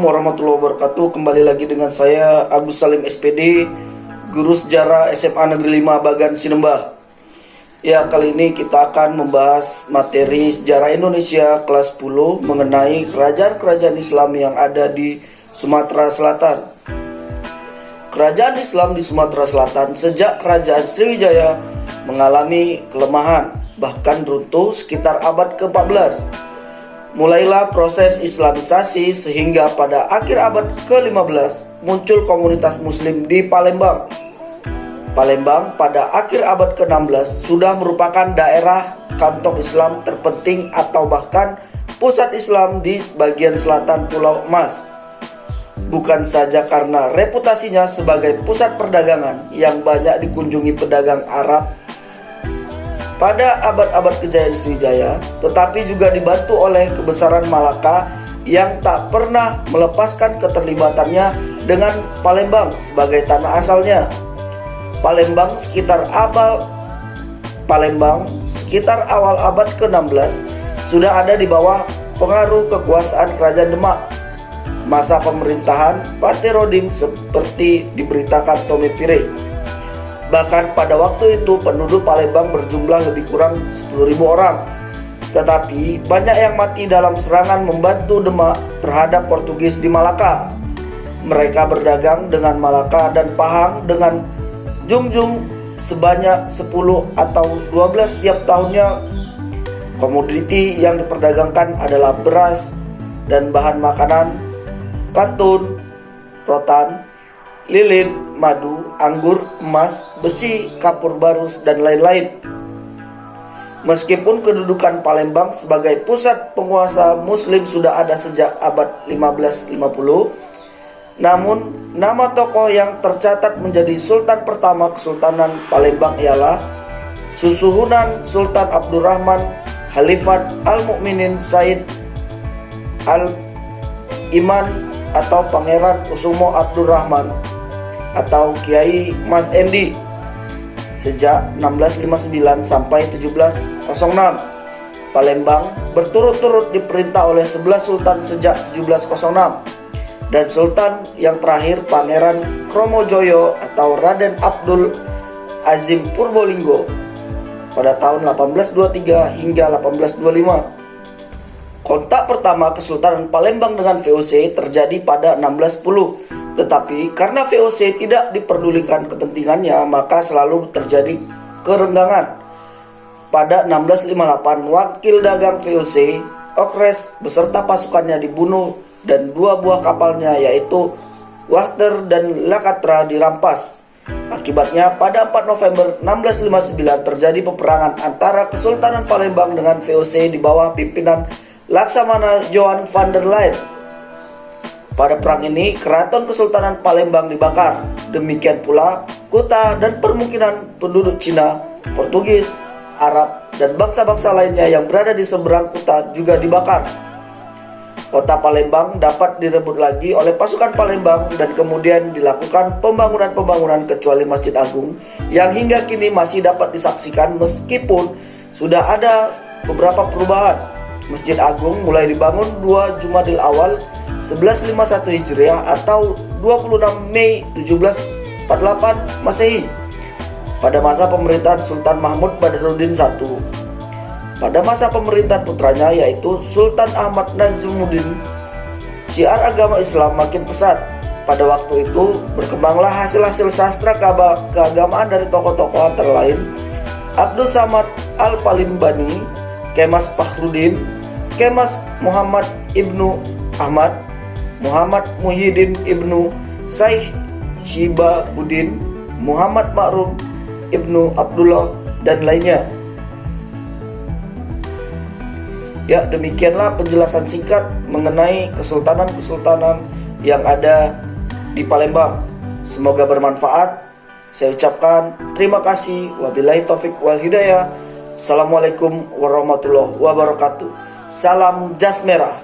warahmatullahi wabarakatuh. Kembali lagi dengan saya Agus Salim SPD, Guru Sejarah SMA Negeri 5 Bagan Sinembah. Ya, kali ini kita akan membahas materi sejarah Indonesia kelas 10 mengenai kerajaan-kerajaan Islam yang ada di Sumatera Selatan. Kerajaan Islam di Sumatera Selatan sejak Kerajaan Sriwijaya mengalami kelemahan, bahkan runtuh sekitar abad ke-14. Mulailah proses Islamisasi sehingga pada akhir abad ke-15 muncul komunitas muslim di Palembang. Palembang pada akhir abad ke-16 sudah merupakan daerah kantong Islam terpenting atau bahkan pusat Islam di bagian selatan Pulau Emas. Bukan saja karena reputasinya sebagai pusat perdagangan yang banyak dikunjungi pedagang Arab pada abad-abad kejayaan Sriwijaya, tetapi juga dibantu oleh kebesaran Malaka yang tak pernah melepaskan keterlibatannya dengan Palembang sebagai tanah asalnya. Palembang sekitar awal abad ke-16 sudah ada di bawah pengaruh kekuasaan Kerajaan Demak. Masa pemerintahan Pateroding seperti diberitakan Tommy Pire. Bahkan pada waktu itu penduduk Palembang berjumlah lebih kurang 10.000 orang. Tetapi banyak yang mati dalam serangan membantu Demak terhadap Portugis di Malaka. Mereka berdagang dengan Malaka dan Pahang dengan junjung sebanyak 10 atau 12 tiap tahunnya. Komoditi yang diperdagangkan adalah beras dan bahan makanan, kartun, rotan, lilin, madu, anggur, emas, besi, kapur barus, dan lain-lain. Meskipun kedudukan Palembang sebagai pusat penguasa muslim sudah ada sejak abad 1550, namun nama tokoh yang tercatat menjadi Sultan pertama Kesultanan Palembang ialah Susuhunan Sultan Abdurrahman Khalifat Al-Mukminin Said Al-Iman atau Pangeran Kusumo Abdurrahman atau Kiai Mas Endi sejak 1659 sampai 1706. Palembang berturut-turut diperintah oleh 11 sultan sejak 1706 dan sultan yang terakhir Pangeran Kromojoyo atau Raden Abdul Azim Purbolinggo pada tahun 1823 hingga 1825. Kontak pertama Kesultanan Palembang dengan VOC terjadi pada 1610. Tetapi karena VOC tidak diperdulikan kepentingannya, maka selalu terjadi kerenggangan. Pada 1658, wakil dagang VOC, Okres beserta pasukannya dibunuh dan 2 buah kapalnya yaitu Wachter dan Lakatra dirampas. Akibatnya pada 4 November 1659 terjadi peperangan antara Kesultanan Palembang dengan VOC di bawah pimpinan Laksamana Johan van der Linde. Pada perang ini, keraton Kesultanan Palembang dibakar. Demikian pula kota dan permukiman penduduk Cina, Portugis, Arab, dan bangsa-bangsa lainnya yang berada di seberang kota juga dibakar. Kota Palembang dapat direbut lagi oleh pasukan Palembang dan kemudian dilakukan pembangunan-pembangunan kecuali Masjid Agung yang hingga kini masih dapat disaksikan meskipun sudah ada beberapa perubahan. Masjid Agung mulai dibangun 2 Jumadil Awal 1151 Hijriah atau 26 Mei 1748 Masehi pada masa pemerintahan Sultan Mahmud Badruddin I. Pada masa pemerintahan putranya yaitu Sultan Ahmad Najmuddin, syiar agama Islam makin pesat. Pada waktu itu berkembanglah hasil-hasil sastra keagamaan dari tokoh-tokoh antara lain Abdul Samad Al-Palimbani, Kemas Fakhruddin, Kemas Muhammad Ibnu Ahmad, Muhammad Muhyiddin Ibnu Syekh Shibabuddin, Muhammad Ma'rum Ibnu Abdullah, dan lainnya. Ya, demikianlah penjelasan singkat mengenai kesultanan-kesultanan yang ada di Palembang. Semoga bermanfaat. Saya ucapkan terima kasih. Wabillahi taufik wal hidayah. Assalamualaikum warahmatullahi wabarakatuh. Salam jas merah.